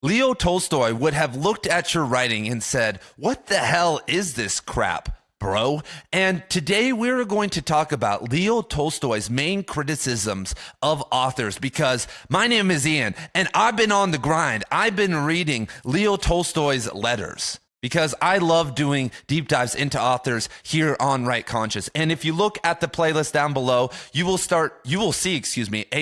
Leo Tolstoy would have looked at your writing and said, "What the hell is this crap, bro?" And today we're going to talk about Leo Tolstoy's main criticisms of authors, because my name is Ian and I've been on the grind. I've been reading Leo Tolstoy's letters because I love doing deep dives into authors here on Write Conscious. And if you look at the playlist down below, you will see, a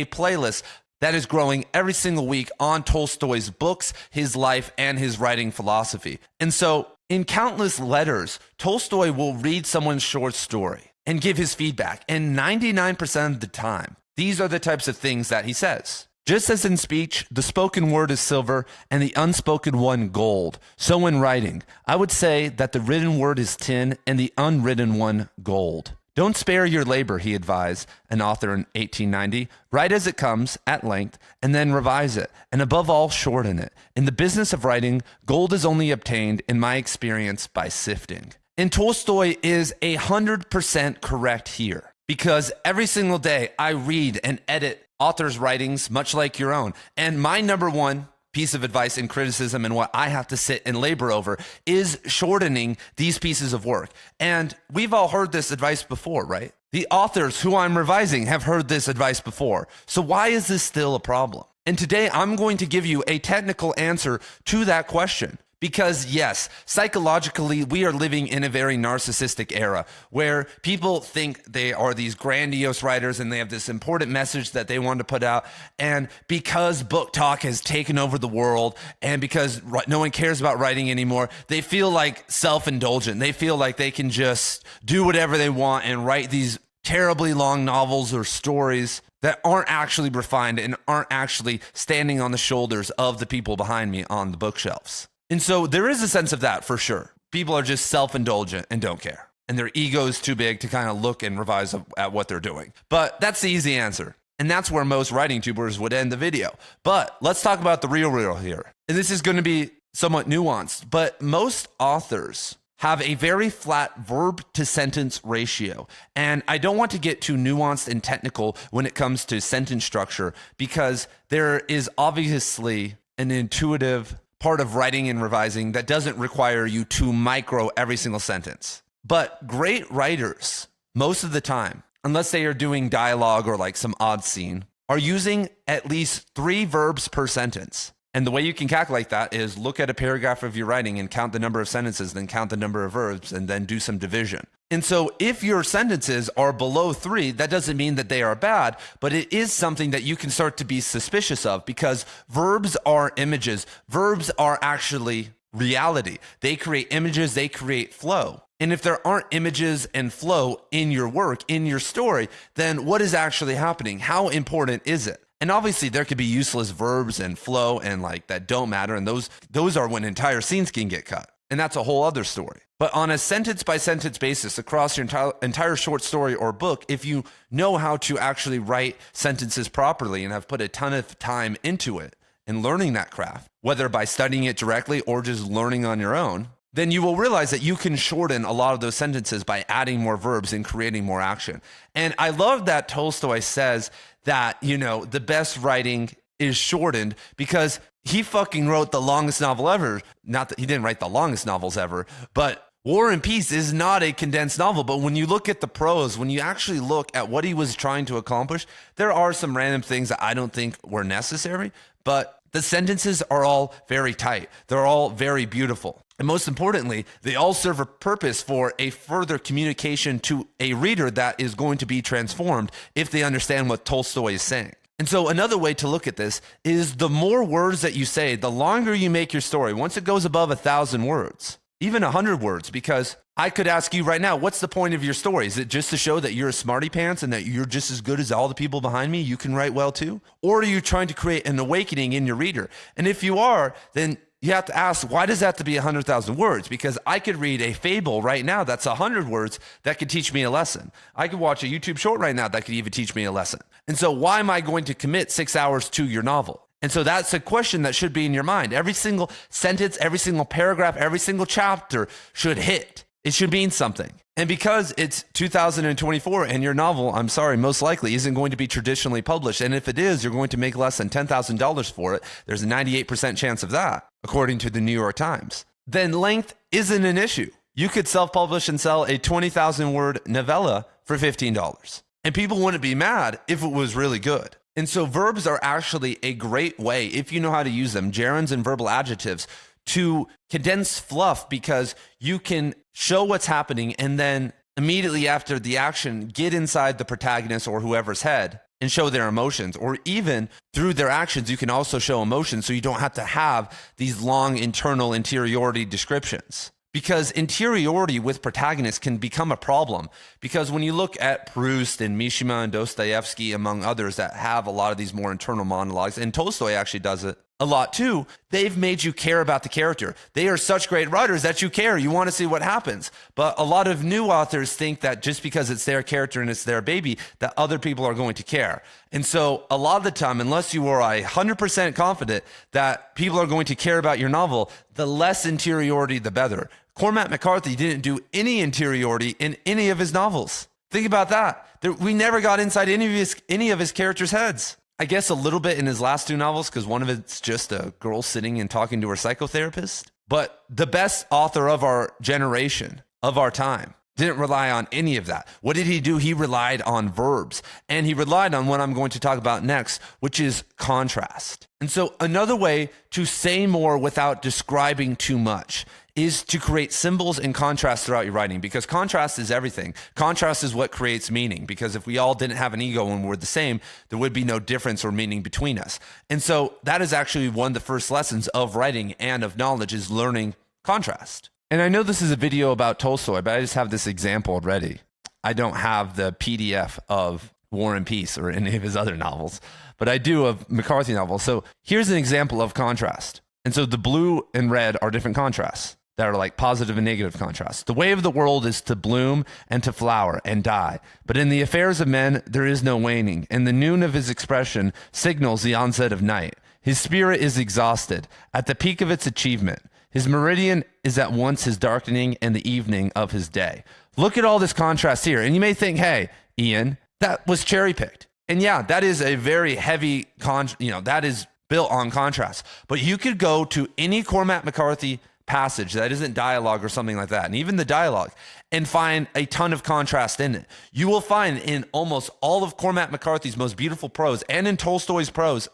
playlist that is growing every single week on Tolstoy's books, his life, and his writing philosophy. And so in countless letters, Tolstoy will read someone's short story and give his feedback. And 99% of the time, these are the types of things that he says. Just as in speech, the spoken word is silver and the unspoken one gold, so in writing, I would say that the written word is tin and the unwritten one gold. Don't spare your labor, he advised an author in 1890. Write as it comes, at length, and then revise it, and above all, shorten it. In the business of writing, gold is only obtained, in my experience, by sifting. And Tolstoy is 100% correct here, because every single day I read and edit authors' writings, much like your own. And my number one piece of advice and criticism and what I have to sit and labor over is shortening these pieces of work. And we've all heard this advice before, right? The authors who I'm revising have heard this advice before. So why is this still a problem? And today I'm going to give you a technical answer to that question. Because yes, psychologically, we are living in a very narcissistic era where people think they are these grandiose writers and they have this important message that they want to put out. And because book talk has taken over the world and because no one cares about writing anymore, they feel like self-indulgent. They feel like they can just do whatever they want and write these terribly long novels or stories that aren't actually refined and aren't actually standing on the shoulders of the people behind me on the bookshelves. And so there is a sense of that for sure. People are just self-indulgent and don't care. And their ego is too big to kind of look and revise at what they're doing. But that's the easy answer. And that's where most writing tubers would end the video. But let's talk about the real here. And this is going to be somewhat nuanced, but most authors have a very flat verb to sentence ratio. And I don't want to get too nuanced and technical when it comes to sentence structure, because there is obviously an intuitive part of writing and revising that doesn't require you to micro every single sentence. But great writers, most of the time, unless they are doing dialogue or like some odd scene, are using at least 3 verbs per sentence. And the way you can calculate that is look at a paragraph of your writing and count the number of sentences, then count the number of verbs, and then do some division. And so if your sentences are below 3, that doesn't mean that they are bad, but it is something that you can start to be suspicious of, because verbs are images. Verbs are actually reality. They create images, they create flow. And if there aren't images and flow in your work, in your story, then what is actually happening? How important is it? And obviously there could be useless verbs and flow and like that don't matter. And those are when entire scenes can get cut. And that's a whole other story. But on a sentence by sentence basis across your entire short story or book, if you know how to actually write sentences properly and have put a ton of time into it and learning that craft, whether by studying it directly or just learning on your own, then you will realize that you can shorten a lot of those sentences by adding more verbs and creating more action. And I love that Tolstoy says that, the best writing is shortened, because he fucking wrote the longest novel ever. Not that he didn't write the longest novels ever, but War and Peace is not a condensed novel. But when you look at the prose, when you actually look at what he was trying to accomplish, there are some random things that I don't think were necessary, but the sentences are all very tight. They're all very beautiful. And most importantly, they all serve a purpose for a further communication to a reader that is going to be transformed if they understand what Tolstoy is saying. And so another way to look at this is the more words that you say, the longer you make your story. Once it goes above 1,000 words, even 100 words, because I could ask you right now, what's the point of your story? Is it just to show that you're a smarty pants and that you're just as good as all the people behind me? You can write well too? Or are you trying to create an awakening in your reader? And if you are, then you have to ask, why does that have to be 100,000 words? Because I could read a fable right now that's 100 words that could teach me a lesson. I could watch a YouTube short right now that could even teach me a lesson. And so why am I going to commit 6 hours to your novel? And so that's a question that should be in your mind. Every single sentence, every single paragraph, every single chapter should hit. It should mean something. And because it's 2024 and your novel, I'm sorry, most likely isn't going to be traditionally published. And if it is, you're going to make less than $10,000 for it. There's a 98% chance of that, according to the New York Times. Then length isn't an issue. You could self-publish and sell a 20,000 word novella for $15. And people wouldn't be mad if it was really good. And so verbs are actually a great way, if you know how to use them, gerunds and verbal adjectives, to condense fluff, because you can show what's happening and then immediately after the action, get inside the protagonist or whoever's head and show their emotions. Or even through their actions, you can also show emotions, so you don't have to have these long internal interiority descriptions. Because interiority with protagonists can become a problem. Because when you look at Proust and Mishima and Dostoevsky, among others that have a lot of these more internal monologues, and Tolstoy actually does it a lot too, they've made you care about the character. They are such great writers that you care. You want to see what happens. But a lot of new authors think that just because it's their character and it's their baby, that other people are going to care. And so a lot of the time, unless you are 100% confident that people are going to care about your novel, the less interiority, the better. Cormac McCarthy didn't do any interiority in any of his novels. Think about that. We never got inside any of his characters' heads. I guess a little bit in his last two novels, because one of it's just a girl sitting and talking to her psychotherapist. But the best author of our generation, of our time, didn't rely on any of that. What did he do? He relied on verbs. And he relied on what I'm going to talk about next, which is contrast. And so another way to say more without describing too much is to create symbols and contrast throughout your writing, because contrast is everything. Contrast is what creates meaning, because if we all didn't have an ego and we're the same, there would be no difference or meaning between us. And so that is actually one of the first lessons of writing and of knowledge, is learning contrast. And I know this is a video about Tolstoy, but I just have this example already. I don't have the PDF of War and Peace or any of his other novels, but I do of McCarthy novels. So here's an example of contrast. And so the blue and red are different contrasts that are like positive and negative contrasts. The way of the world is to bloom and to flower and die. But in the affairs of men, there is no waning. And the noon of his expression signals the onset of night. His spirit is exhausted at the peak of its achievement. His meridian is at once his darkening and the evening of his day. Look at all this contrast here. And you may think, hey, Ian, that was cherry picked. And yeah, that is a very heavy, that is built on contrast. But you could go to any Cormac McCarthy passage that isn't dialogue or something like that, and even the dialogue, and find a ton of contrast in it. You will find in almost all of Cormac McCarthy's most beautiful prose, and in Tolstoy's prose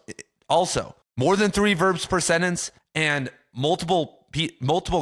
also, more than 3 verbs per sentence and multiple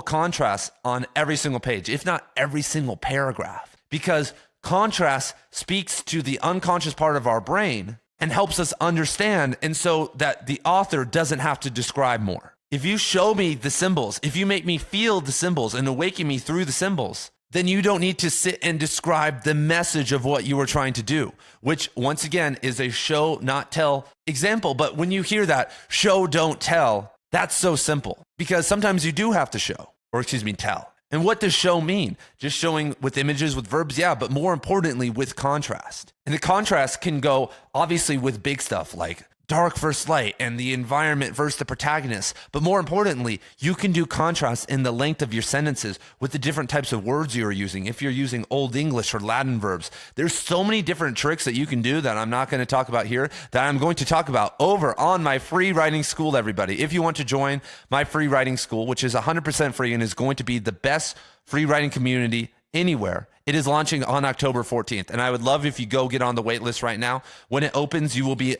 contrasts on every single page, if not every single paragraph, because contrast speaks to the unconscious part of our brain and helps us understand, and so that the author doesn't have to describe more. If you show me the symbols, if you make me feel the symbols and awaken me through the symbols, then you don't need to sit and describe the message of what you were trying to do, which once again is a show, not tell example. But when you hear that, show, don't tell, that's so simple, because sometimes you do have to show, or tell. And what does show mean? Just showing with images, with verbs, yeah, but more importantly, with contrast. And the contrast can go obviously with big stuff like dark versus light and the environment versus the protagonist. But more importantly, you can do contrast in the length of your sentences with the different types of words you're using. If you're using Old English or Latin verbs, there's so many different tricks that you can do that I'm not going to talk about here, that I'm going to talk about over on my free writing school, everybody. If you want to join my free writing school, which is 100% free and is going to be the best free writing community anywhere, it is launching on October 14th. And I would love if you go get on the wait list right now. When it opens, you will be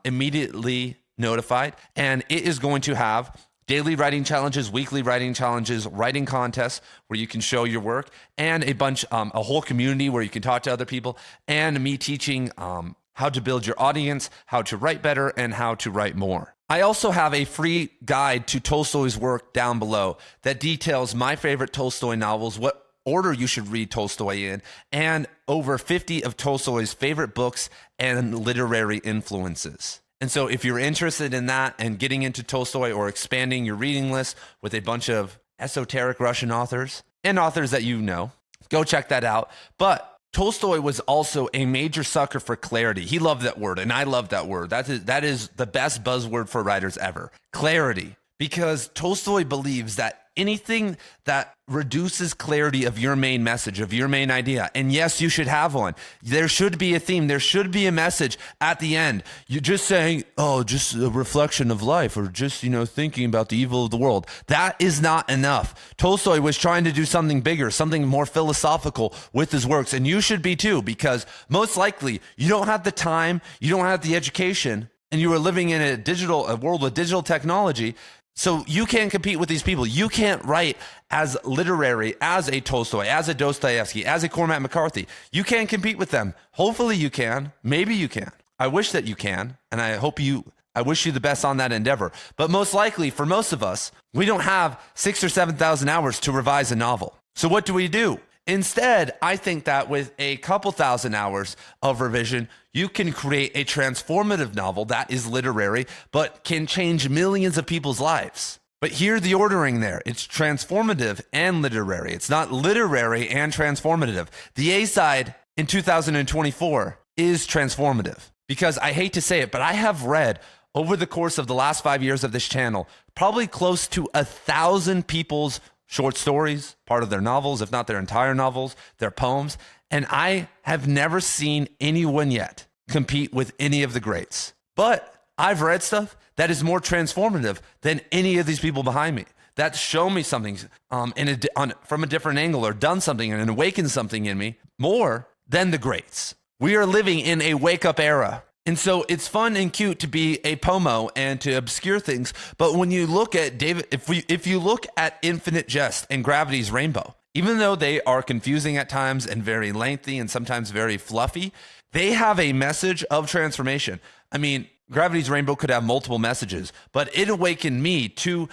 immediately notified. And it is going to have daily writing challenges, weekly writing challenges, writing contests where you can show your work, and a whole community where you can talk to other people, and me teaching how to build your audience, how to write better, and how to write more. I also have a free guide to Tolstoy's work down below that details my favorite Tolstoy novels, what order you should read Tolstoy in, and over 50 of Tolstoy's favorite books and literary influences. And so if you're interested in that and getting into Tolstoy or expanding your reading list with a bunch of esoteric Russian authors and authors that you know, go check that out. But Tolstoy was also a major sucker for clarity. He loved that word, and I love that word. That is the best buzzword for writers ever. Clarity. because Tolstoy believes that anything that reduces clarity of your main message, of your main idea, and yes, you should have one. There should be a theme. There should be a message at the end. You're just saying, oh, just a reflection of life, or just, thinking about the evil of the world. That is not enough. Tolstoy was trying to do something bigger, something more philosophical with his works, and you should be too, because most likely you don't have the time, you don't have the education, and you are living in a world with digital technology. So you can't compete with these people. You can't write as literary as a Tolstoy, as a Dostoevsky, as a Cormac McCarthy. You can't compete with them. Hopefully you can. Maybe you can. I wish that you can. And I wish you the best on that endeavor. But most likely for most of us, we don't have 6,000 or 7,000 hours to revise a novel. So what do? Instead, I think that with a couple thousand hours of revision, you can create a transformative novel that is literary, but can change millions of people's lives. But hear the ordering there. It's transformative and literary. It's not literary and transformative. The A side in 2024 is transformative, because I hate to say it, but I have read over the course of the last 5 years of this channel, probably close to 1,000 people's short stories, part of their novels, if not their entire novels, their poems. And I have never seen anyone yet compete with any of the greats. But I've read stuff that is more transformative than any of these people behind me. That's shown me something from a different angle, or done something and awakened something in me more than the greats. We are living in a wake-up era. And so it's fun and cute to be a pomo and to obscure things. But when you look at David, if you look at Infinite Jest and Gravity's Rainbow, even though they are confusing at times and very lengthy and sometimes very fluffy, they have a message of transformation. I mean, Gravity's Rainbow could have multiple messages, but it awakened me to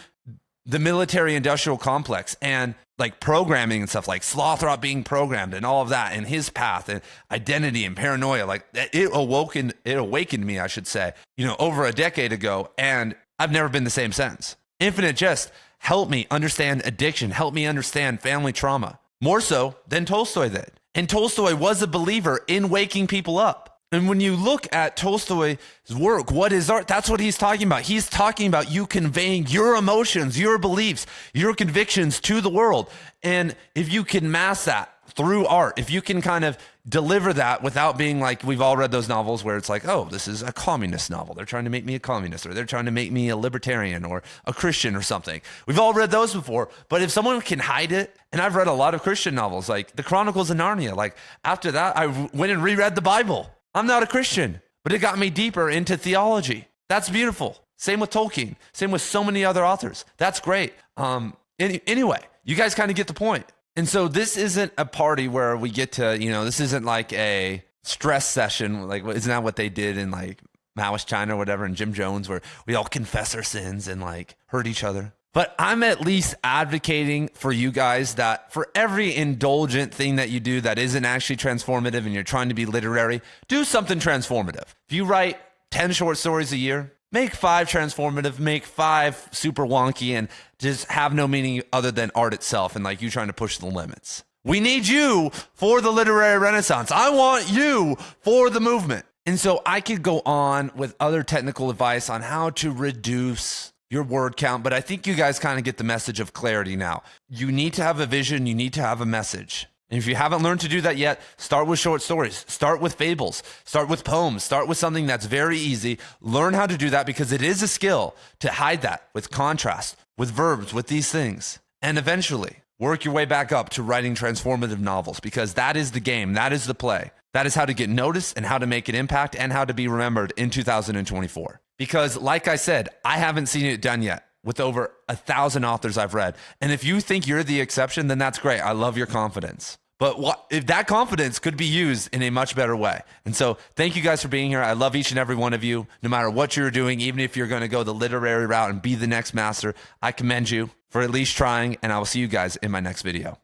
the military industrial complex and like programming and stuff, like Slothrop being programmed and all of that, and his path and identity and paranoia. Like it awakened me, I should say, over a decade ago. And I've never been the same since. Infinite Jest helped me understand addiction, helped me understand family trauma more so than Tolstoy did. And Tolstoy was a believer in waking people up. And when you look at Tolstoy's work, what is art? That's what he's talking about. He's talking about you conveying your emotions, your beliefs, your convictions to the world. And if you can mask that through art, if you can kind of deliver that without being like, we've all read those novels where it's like, oh, this is a communist novel. They're trying to make me a communist, or they're trying to make me a libertarian or a Christian or something. We've all read those before. But if someone can hide it, and I've read a lot of Christian novels, like the Chronicles of Narnia, like after that, I went and reread the Bible. I'm not a Christian, but it got me deeper into theology. That's beautiful. Same with Tolkien. Same with so many other authors. That's great. Anyway, you guys kind of get the point. And so this isn't a party where we get to, this isn't like a stress session. Like, isn't that what they did in like Maoist China or whatever, and Jim Jones, where we all confess our sins and like hurt each other? But I'm at least advocating for you guys that for every indulgent thing that you do that isn't actually transformative and you're trying to be literary, do something transformative. If you write 10 short stories a year, make 5 transformative, make 5 super wonky, and just have no meaning other than art itself and like you trying to push the limits. We need you for the literary renaissance. I want you for the movement. And so I could go on with other technical advice on how to reduce your word count, but I think you guys kind of get the message of clarity now. You need to have a vision. You need to have a message. And if you haven't learned to do that yet, start with short stories, start with fables, start with poems, start with something that's very easy. Learn how to do that, because it is a skill to hide that with contrast, with verbs, with these things. And eventually work your way back up to writing transformative novels, because that is the game. That is the play. That is how to get noticed and how to make an impact and how to be remembered in 2024. Because like I said, I haven't seen it done yet with over 1,000 authors I've read. And if you think you're the exception, then that's great. I love your confidence. But if that confidence could be used in a much better way. And so thank you guys for being here. I love each and every one of you, no matter what you're doing, even if you're going to go the literary route and be the next master. I commend you for at least trying, and I will see you guys in my next video.